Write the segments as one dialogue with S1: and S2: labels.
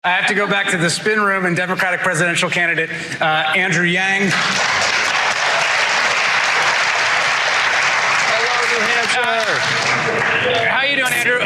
S1: I have to go back to the spin room and Democratic presidential candidate Andrew Yang.
S2: Hello, New Hampshire.
S1: How you doing, Andrew?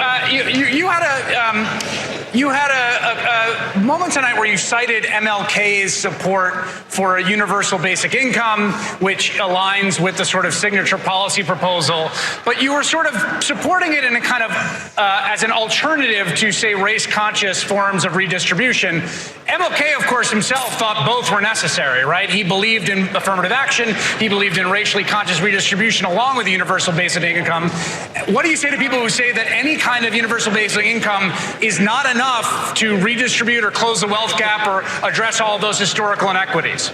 S1: You had a moment tonight where you cited MLK's support for a universal basic income, which aligns with the sort of signature policy proposal, but you were sort of supporting it in a kind of as an alternative to, say, race-conscious forms of redistribution. MLK, of course, himself thought both were necessary, right? He believed in affirmative action. He believed in racially conscious redistribution along with the universal basic income. What do you say to people who say that any kind of universal basic income is not enough to redistribute or close the wealth gap or address all of those historical inequities?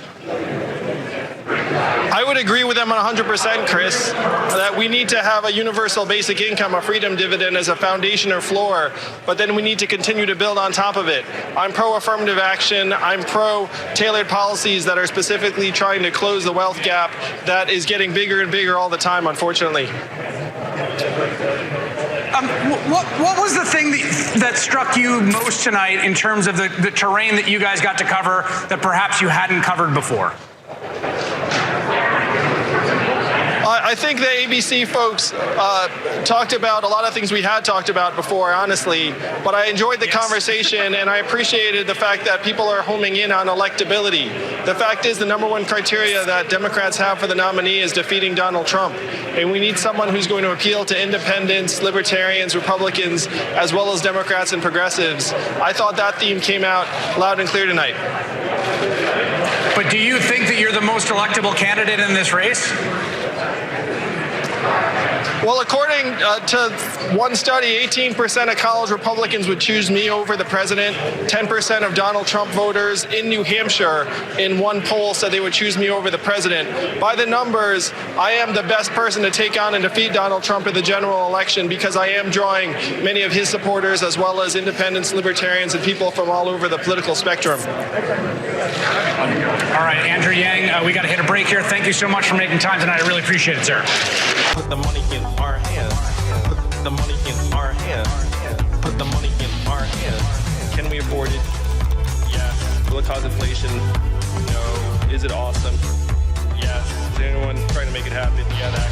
S2: I would agree with them 100%, Chris, that we need to have a universal basic income, a freedom dividend as a foundation or floor, but then we need to continue to build on top of it. I'm pro-affirmative action. I'm pro-tailored policies that are specifically trying to close the wealth gap that is getting bigger and bigger all the time, unfortunately.
S1: What was the thing that struck you most tonight in terms of the terrain that you guys got to cover that perhaps you hadn't covered before?
S2: I think the ABC folks talked about a lot of things we had talked about before, honestly, but I enjoyed the conversation and I appreciated the fact that people are homing in on electability. The fact is the number one criteria that Democrats have for the nominee is defeating Donald Trump. And we need someone who's going to appeal to independents, libertarians, Republicans, as well as Democrats and progressives. I thought that theme came out loud and clear tonight.
S1: But do you think that you're the most electable candidate in this race?
S2: Well, according to one study, 18% of college Republicans would choose me over the president. 10% of Donald Trump voters in New Hampshire in one poll said they would choose me over the president. By the numbers, I am the best person to take on and defeat Donald Trump in the general election because I am drawing many of his supporters as well as independents, libertarians, and people from all over the political spectrum.
S1: All right, Andrew Yang, we got to hit a break here. Thank you so much for making time tonight. I really appreciate it, sir.
S3: Put the money in our hands. Put the money in our hands. Put the money in our hands. Can we afford it? Yes. Will it cause inflation? No. Is it awesome? Yes. Is anyone trying to make it happen? Yeah, that.